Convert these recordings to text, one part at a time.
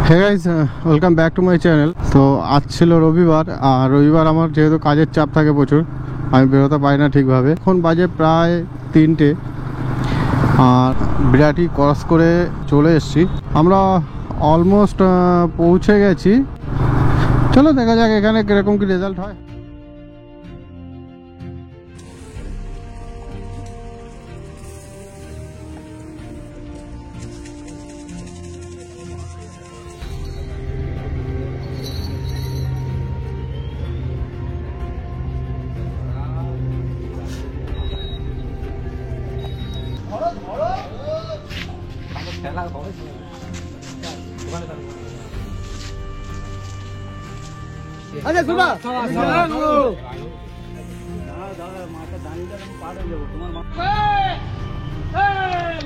Hey guys, welcome back to my channel. তো আজ ছিল রবিবার, আর রবিবার আমার যেহেতু কাজের চাপ থাকে প্রচুর, আমি বেরোতে পারি না ঠিকভাবে। এখন বাজে প্রায় 3টে, আর বিরাটি ক্রস করে চলে এসেছি। আমরা অলমোস্ট পৌঁছে গেছি। চলো দেখা যাক এখানে কিরকম কি রেজাল্ট হয়। আরে সুবা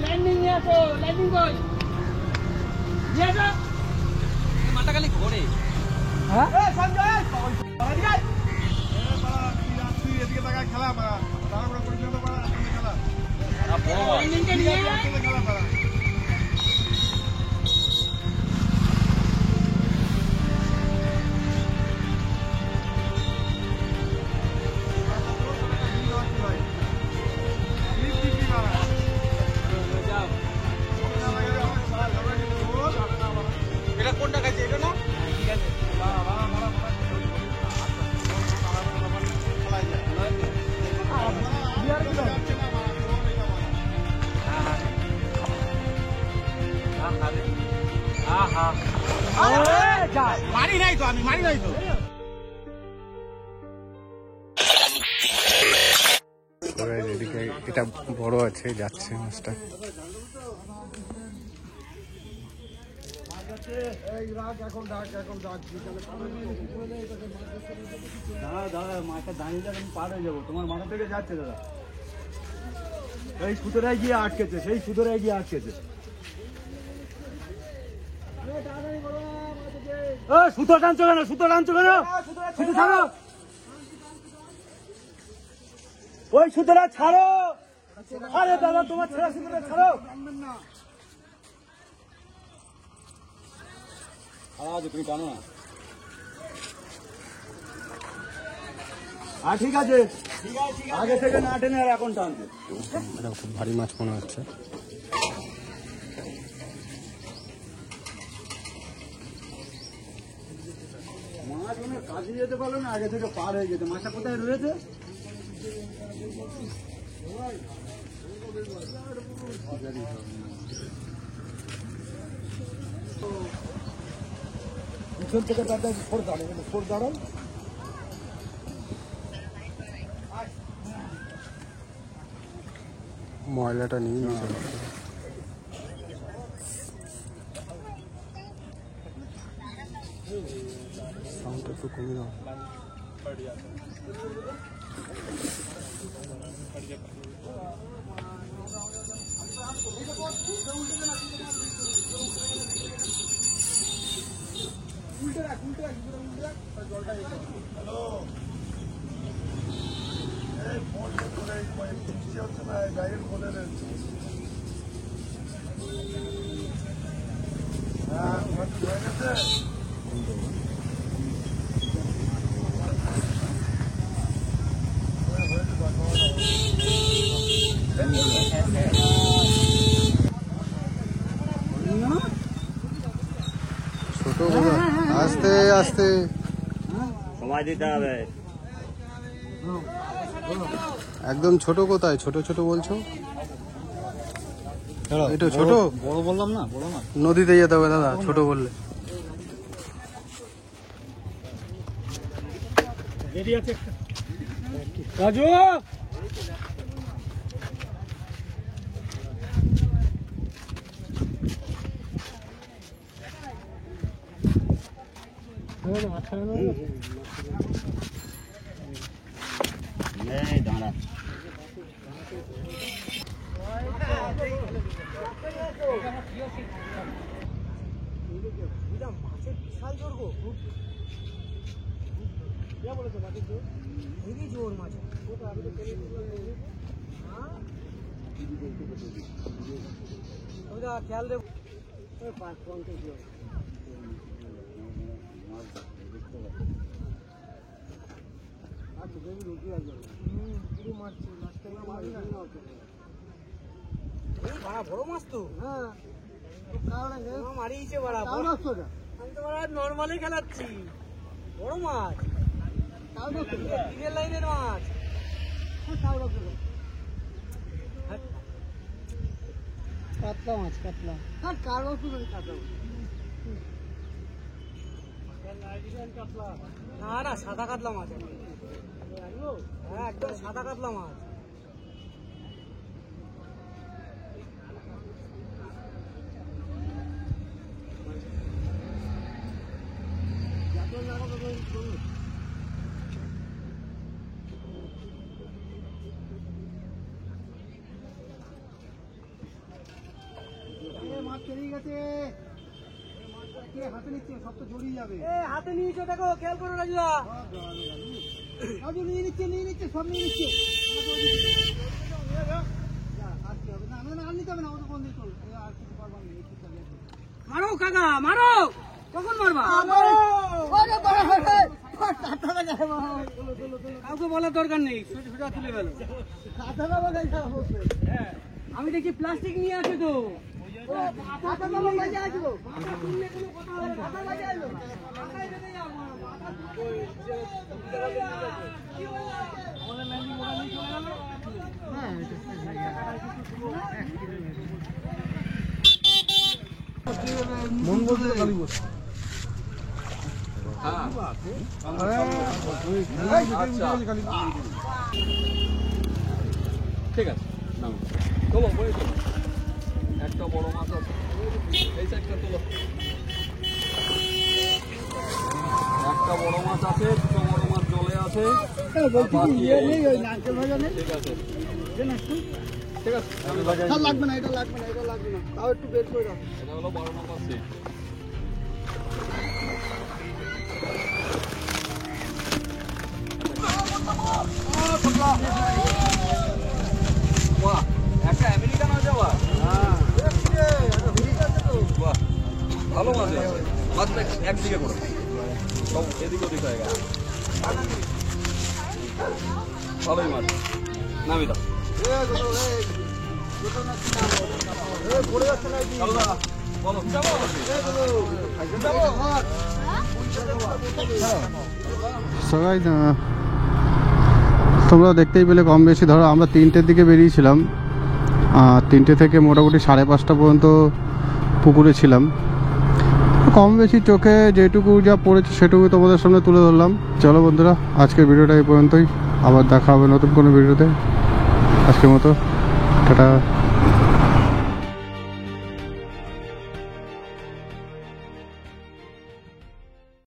ল্যান্ডিং আসো, ল্যান্ডিং কই নিয়ে মাথা খালি ঘোরে। হ্যাঁ সঞ্জয় এদিকে এদিকে টাকা খেলা পারা তারপরে পর্যন্ত পারা খেলা ল্যান্ডিং কে নিয়ে খেলা পারা। মারি নাই তো, আমি মারি নাই তো। এদিকে এটা বড় আছে, যাচ্ছে মাছটা। দাদা মাথা দাঁড়িয়ে যাবে, আমি পার হয়ে যাবো। তোমার মাথা থেকে যাচ্ছে দাদা, এই সুতরায় গিয়ে আটকেছে, সেই সুতরায় গিয়ে আটকেছে। সুতো টানছো কেন, সুতো টানছো কেন, সুতো ছাড়ো, ওই সুতোটা ছাড়ো। আরে দাদা তোমার ছেড়া সুতোটা ছাড়ো। তুমি টানো না। ঠিক আছে, আগে থেকে না টেনে আর এখন টানছে। এটা খুব ভারী মাছ মনে হচ্ছে। মাছ অনেক কাজে যেতে পারলো না, আগে থেকে পার হয়ে যেতে। মাছটা কোথায় রয়েছে? পিছন থেকে তাদের ফোর দাঁড়ান, ফোর দাঁড়ান। ময়লাটা নিয়ে নিয়েছে। সাউন্ডটা একটু কমে দাও। ছোট আস্তে আস্তে সময় দিতে হবে। একদম ছোট কোথায়? ছোট ছোট বলছো? এটা ছোট, বড় বললাম না, বড় না। নদীতে যেতে হবে দাদা ছোট বললে। রেডি আছে রাজু? দাঁড়া মাছের বিশাল জোর গো। বলেছো মাছের জোর, হেভি জোর মাছ। খেয়াল দেব 5-50 জোর। বড় মাছ তো, হ্যাঁ মারিয়েছে বাড়া। আমি তো বাড়া নর্মালি খেলাচ্ছি, বড় মাছ, তিনের লাইনের মাছ। কাতলা মাছ, কাতলা। হ্যাঁ কালো কাতলা। না না সাদা কাতলা মাছ, হ্যাঁ একদম সাদা কাতলা মাছ। হাতে নিয়েছো দেখো, খেয়াল করো রাজুদা। রাজু নিয়ে নিচ্ছে, সব নিয়ে নিচ্ছে। মারো কাকা, মারো। কখন মারবা? কাউকে বলার দরকার নেই, সোজা তুলে গেল। আমি দেখছি প্লাস্টিক নিয়ে আসে তো। মন বলতে খালি বস। ঠিক আছে, তোলো বলে তোলো। একটা বড় মাছ আছে, এই সাইডটা তোলো। একটা বড় মাছ আছে, দুটো বড় মাছ জলে আছে। ঠিক আছে, ঠিক আছে, লাগবে না, এটা লাগবে না, এটা লাগবে না। তাও একটু বের করে রাখো। এটা হলো 12 নম্বর সিট। বাহ, একটা আমেরিকান আছে বাহ। বাহ, ভালো মাছ আছে। মাছটা একদিকে করো, সব এদিক ওদিক হয়ে গেছে। ভালোই মাছ, নামি দাও। চলো দাদা, বলো যাবো। সবাই তোমরা দেখতেই পেলে কম বেশি। ধরো আমরা 3টের দিকে বেরিয়েছিলাম, 3টে থেকে মোটামুটি 5:30 পর্যন্ত পুকুরে ছিলাম। কম বেশি চোখে যেটুকু যা পড়েছে সেটুকু তোমাদের সামনে তুলে ধরলাম। চলো বন্ধুরা, আজকের ভিডিওটা এই পর্যন্তই। আবার দেখা হবে নতুন কোনো ভিডিওতে। আজকের মতো টাটা।